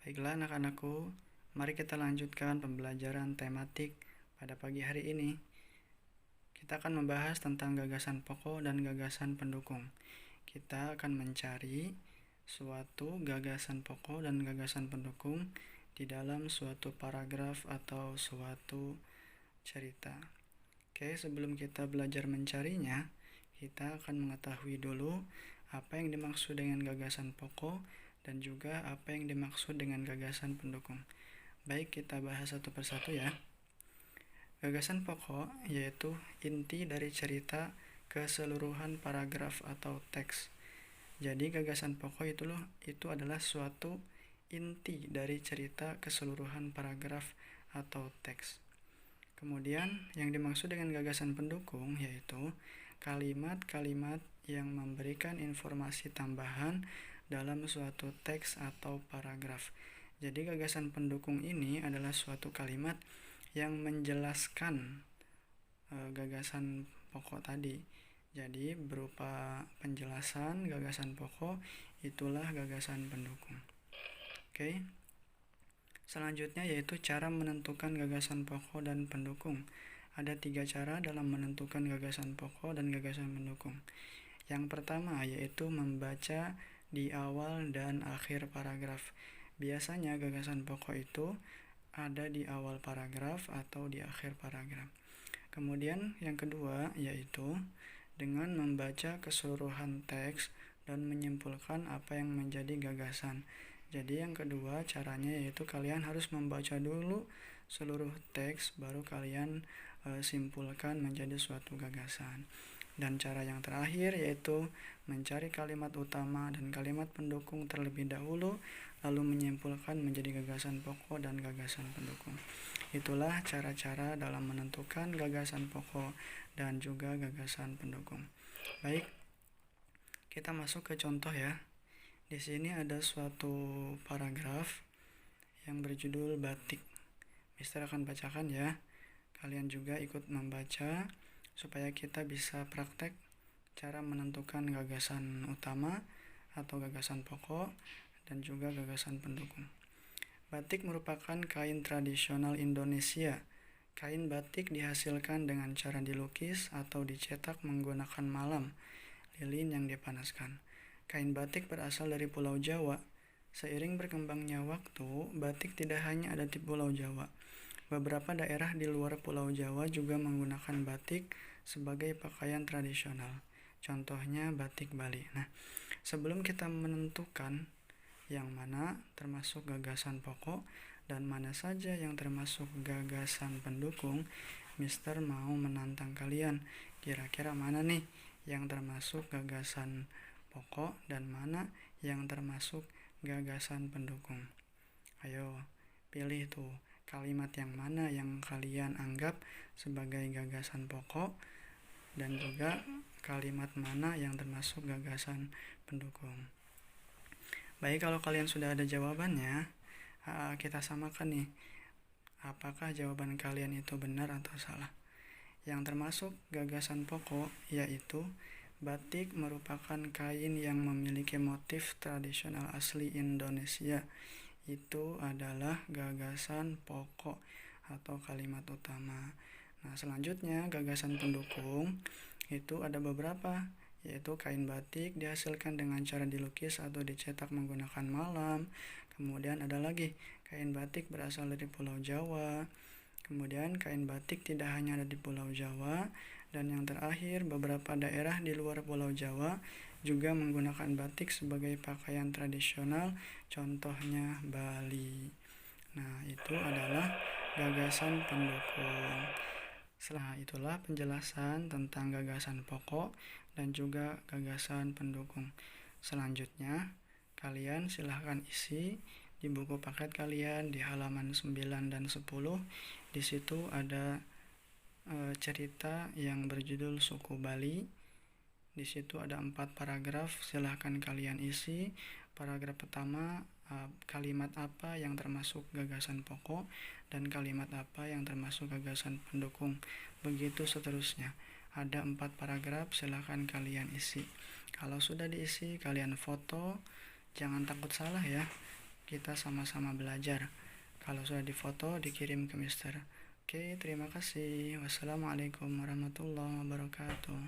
Baiklah anak-anakku, mari kita lanjutkan pembelajaran tematik pada pagi hari ini. Kita akan membahas tentang gagasan pokok dan gagasan pendukung. Kita akan mencari suatu gagasan pokok dan gagasan pendukung di dalam suatu paragraf atau suatu cerita. Oke, sebelum kita belajar mencarinya, kita akan mengetahui dulu apa yang dimaksud dengan gagasan pokok dan juga apa yang dimaksud dengan gagasan pendukung. Baik, kita bahas satu persatu ya. Gagasan pokok yaitu inti dari cerita keseluruhan paragraf atau teks. Jadi gagasan pokok itu adalah suatu inti dari cerita keseluruhan paragraf atau teks. Kemudian yang dimaksud dengan gagasan pendukung yaitu kalimat-kalimat yang memberikan informasi tambahan dalam suatu teks atau paragraf. Jadi gagasan pendukung ini adalah suatu kalimat yang menjelaskan gagasan pokok tadi. Jadi berupa penjelasan gagasan pokok, itulah gagasan pendukung. Oke. Selanjutnya yaitu cara menentukan gagasan pokok dan pendukung. Ada 3 cara dalam menentukan gagasan pokok dan gagasan pendukung. Yang pertama yaitu membaca di awal dan akhir paragraf. Biasanya gagasan pokok itu ada di awal paragraf atau di akhir paragraf. Kemudian yang kedua yaitu dengan membaca keseluruhan teks dan menyimpulkan apa yang menjadi gagasan. Jadi yang kedua caranya yaitu kalian harus membaca dulu seluruh teks baru kalian simpulkan menjadi suatu gagasan. Dan cara yang terakhir yaitu mencari kalimat utama dan kalimat pendukung terlebih dahulu lalu menyimpulkan menjadi gagasan pokok dan gagasan pendukung. Itulah cara-cara dalam menentukan gagasan pokok dan juga gagasan pendukung. Baik, kita masuk ke contoh ya. Di sini ada suatu paragraf yang berjudul batik. Mister akan bacakan ya. Kalian juga ikut membaca supaya kita bisa praktek cara menentukan gagasan utama atau gagasan pokok dan juga gagasan pendukung. Batik merupakan kain tradisional Indonesia. Kain batik dihasilkan dengan cara dilukis atau dicetak menggunakan malam, lilin yang dipanaskan. Kain batik berasal dari Pulau Jawa. Seiring berkembangnya waktu, batik tidak hanya ada di Pulau Jawa. Beberapa daerah di luar Pulau Jawa juga menggunakan batik sebagai pakaian tradisional. Contohnya batik Bali. Nah, sebelum kita menentukan yang mana termasuk gagasan pokok dan mana saja yang termasuk gagasan pendukung, Mister mau menantang kalian. Kira-kira mana nih yang termasuk gagasan pokok dan mana yang termasuk gagasan pendukung? Ayo, pilih tuh kalimat yang mana yang kalian anggap sebagai gagasan pokok dan juga kalimat mana yang termasuk gagasan pendukung. Baik, kalau kalian sudah ada jawabannya, kita samakan nih. Apakah jawaban kalian itu benar atau salah? Yang termasuk gagasan pokok yaitu batik merupakan kain yang memiliki motif tradisional asli Indonesia. Itu adalah gagasan pokok atau kalimat utama. Nah, selanjutnya gagasan pendukung itu ada beberapa, yaitu kain batik dihasilkan dengan cara dilukis atau dicetak menggunakan malam. Kemudian ada lagi kain batik berasal dari Pulau Jawa. Kemudian kain batik tidak hanya ada di Pulau Jawa. Dan yang terakhir, beberapa daerah di luar Pulau Jawa juga menggunakan batik sebagai pakaian tradisional, contohnya Bali. Nah, itu adalah gagasan pendukung. Setelah itulah penjelasan tentang gagasan pokok dan juga gagasan pendukung. Selanjutnya, kalian silahkan isi di buku paket kalian di halaman 9 dan 10. Di situ ada cerita yang berjudul Suku Bali. Di situ ada 4 paragraf, silahkan kalian isi. Paragraf pertama, kalimat apa yang termasuk gagasan pokok dan kalimat apa yang termasuk gagasan pendukung. Begitu seterusnya. Ada 4 paragraf, silahkan kalian isi. Kalau sudah diisi, kalian foto. Jangan takut salah ya. kita sama-sama belajar. Kalau sudah difoto, dikirim ke Mister. Oke, terima kasih. Wassalamualaikum warahmatullahi wabarakatuh.